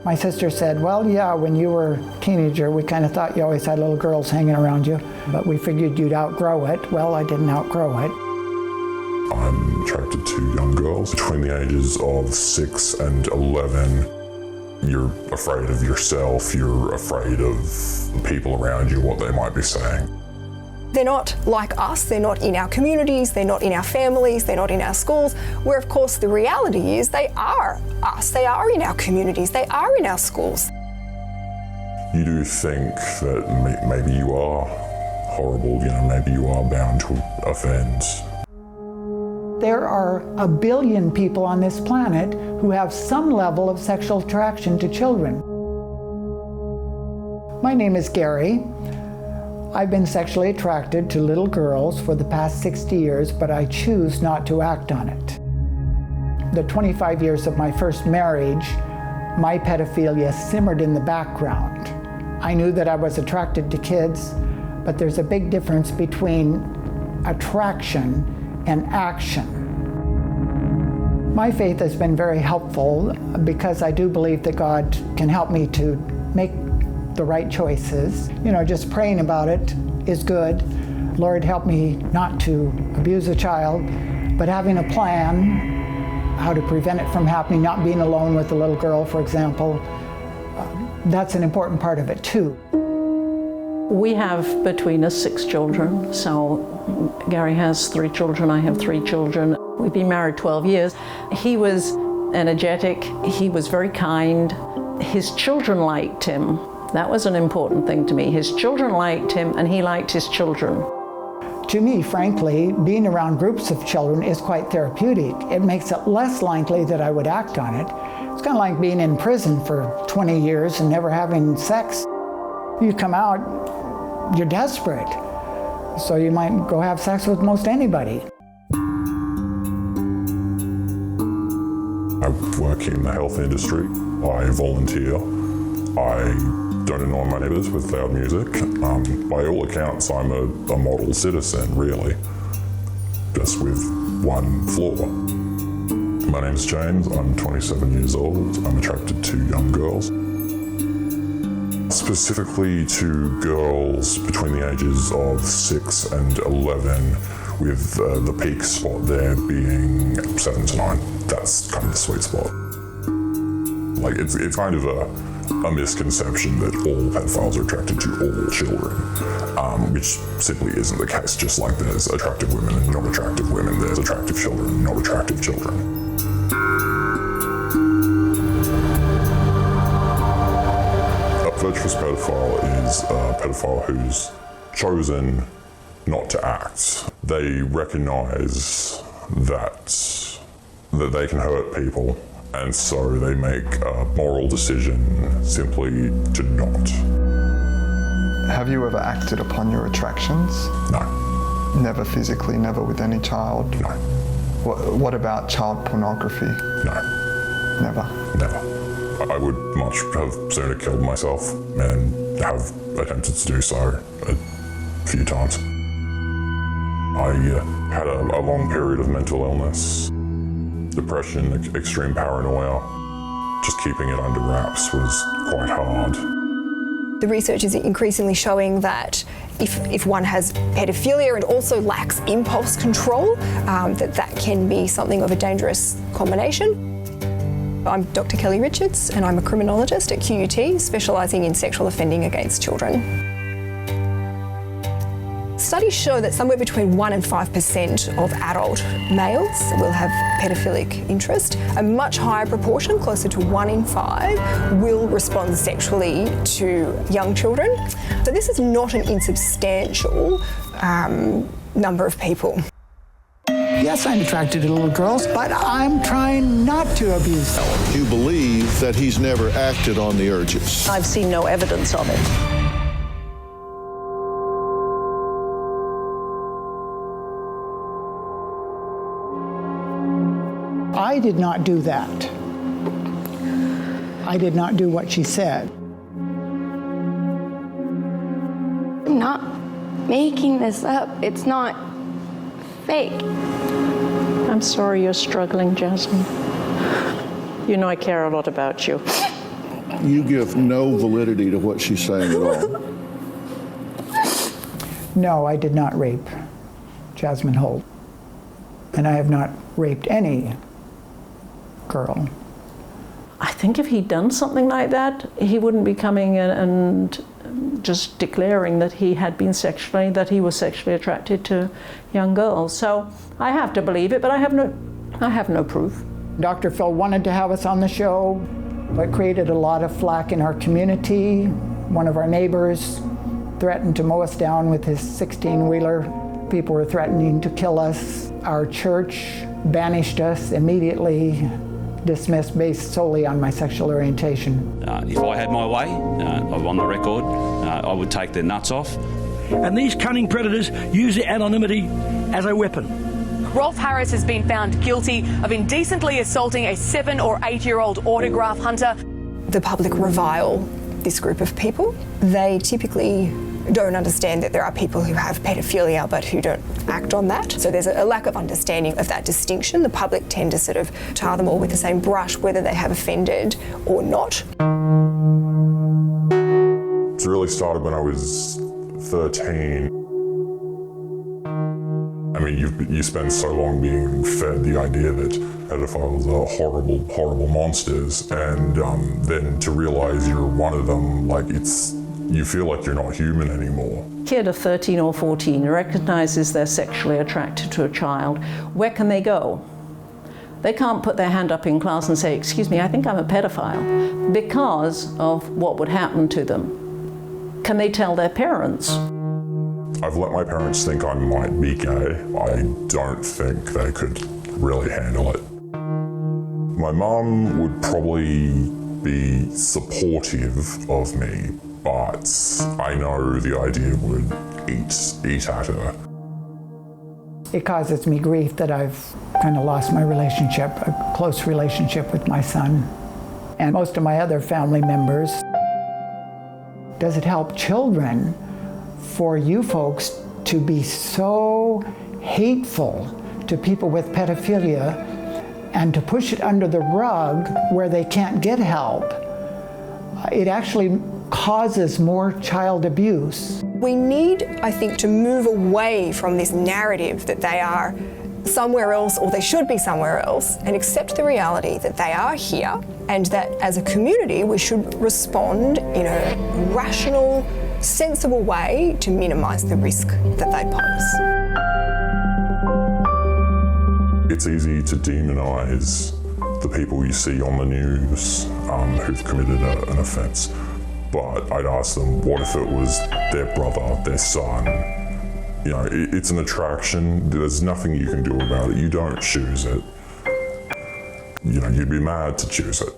My sister said, well, yeah, when you were a teenager, we kind of thought you always had little girls hanging around you, but we figured you'd outgrow it. Well, I didn't outgrow it. I'm attracted to young girls between the ages of 6 and 11. You're afraid of yourself, you're afraid of people around you, what they might be saying. They're not like us, they're not in our communities, they're not in our families, they're not in our schools, where of course the reality is they are us, they are in our communities, they are in our schools. You do think that maybe you are horrible, maybe you are bound to offend. There are 1 billion people on this planet who have some level of sexual attraction to children. My name is Gary. I've been sexually attracted to little girls for the past 60 years, but I choose not to act on it. The 25 years of my first marriage, my pedophilia simmered in the background. I knew that I was attracted to kids, but there's a big difference between attraction and action. My faith has been very helpful because I do believe that God can help me to make the right choices. Just praying about it is good. Lord, help me not to abuse a child, but having a plan, how to prevent it from happening, not being alone with a little girl, for example, that's an important part of it too. We have between us 6 children, so Gary has 3 children, I have 3 children. We've been married 12 years. He was energetic, he was very kind. His children liked him. That was an important thing to me. His children liked him and he liked his children. To me, frankly, being around groups of children is quite therapeutic. It makes it less likely that I would act on it. It's kind of like being in prison for 20 years and never having sex. You come out, you're desperate. So you might go have sex with most anybody. I work in the health industry. I volunteer. I don't annoy my neighbours with loud music. By all accounts, I'm a model citizen, really, just with one flaw. My name's James, I'm 27 years old. I'm attracted to young girls. Specifically to girls between the ages of 6 and 11, with the peak spot there being 7 to 9. That's kind of the sweet spot. It's kind of a misconception that all pedophiles are attracted to all children, which simply isn't the case. Just like there's attractive women and not attractive women, there's attractive children and not attractive children. A virtuous pedophile is a pedophile who's chosen not to act. They recognise that they can hurt people, and so they make a moral decision simply to not. Have you ever acted upon your attractions? No. Never physically, never with any child? No. What about child pornography? No. Never? Never. I would much have sooner killed myself and have attempted to do so a few times. I had a long period of mental illness, depression, extreme paranoia. Just keeping it under wraps was quite hard. The research is increasingly showing that if one has pedophilia and also lacks impulse control, that can be something of a dangerous combination. I'm Dr. Kelly Richards and I'm a criminologist at QUT, specialising in sexual offending against children. Studies show that somewhere between 1 and 5% of adult males will have paedophilic interest. A much higher proportion, closer to 1 in 5, will respond sexually to young children. So this is not an insubstantial number of people. Yes, I'm attracted to little girls, but I'm trying not to abuse them. You believe that he's never acted on the urges. I've seen no evidence of it. I did not do that. I did not do what she said. I'm not making this up. It's not fake. I'm sorry you're struggling, Jasmine. You know I care a lot about you. You give no validity to what she's saying at all. No, I did not rape Jasmine Holt. And I have not raped any girl. I think if he'd done something like that, he wouldn't be coming in and just declaring that he was sexually attracted to young girls. So I have to believe it, but I have no proof. Dr. Phil wanted to have us on the show, but created a lot of flack in our community. One of our neighbors threatened to mow us down with his 16-wheeler. People were threatening to kill us. Our church banished us immediately, dismissed based solely on my sexual orientation. If I had my way, I'm on the record, I would take their nuts off. And these cunning predators use their anonymity as a weapon. Rolf Harris has been found guilty of indecently assaulting a 7 or 8-year-old autograph hunter. The public revile this group of people. They typically don't understand that there are people who have pedophilia but who don't act on that. So there's a lack of understanding of that distinction. The public tend to sort of tar them all with the same brush, whether they have offended or not. It really started when I was 13. I mean, you spend so long being fed the idea that pedophiles are horrible, horrible monsters, and then to realise you're one of them, you feel like you're not human anymore. A kid of 13 or 14 recognises they're sexually attracted to a child. Where can they go? They can't put their hand up in class and say, "Excuse me, I think I'm a pedophile," because of what would happen to them. Can they tell their parents? I've let my parents think I might be gay. I don't think they could really handle it. My mum would probably be supportive of me, but I know the idea would eat at her. It causes me grief that I've kind of lost my relationship, a close relationship with my son and most of my other family members. Does it help children for you folks to be so hateful to people with pedophilia and to push it under the rug where they can't get help? It actually causes more child abuse. We need, I think, to move away from this narrative that they are somewhere else or they should be somewhere else and accept the reality that they are here and that as a community we should respond in a rational, sensible way to minimise the risk that they pose. It's easy to demonise the people you see on the news who've committed an offence. But I'd ask them, what if it was their brother, their son? You know, it's an attraction. There's nothing you can do about it. You don't choose it. You know, you'd be mad to choose it.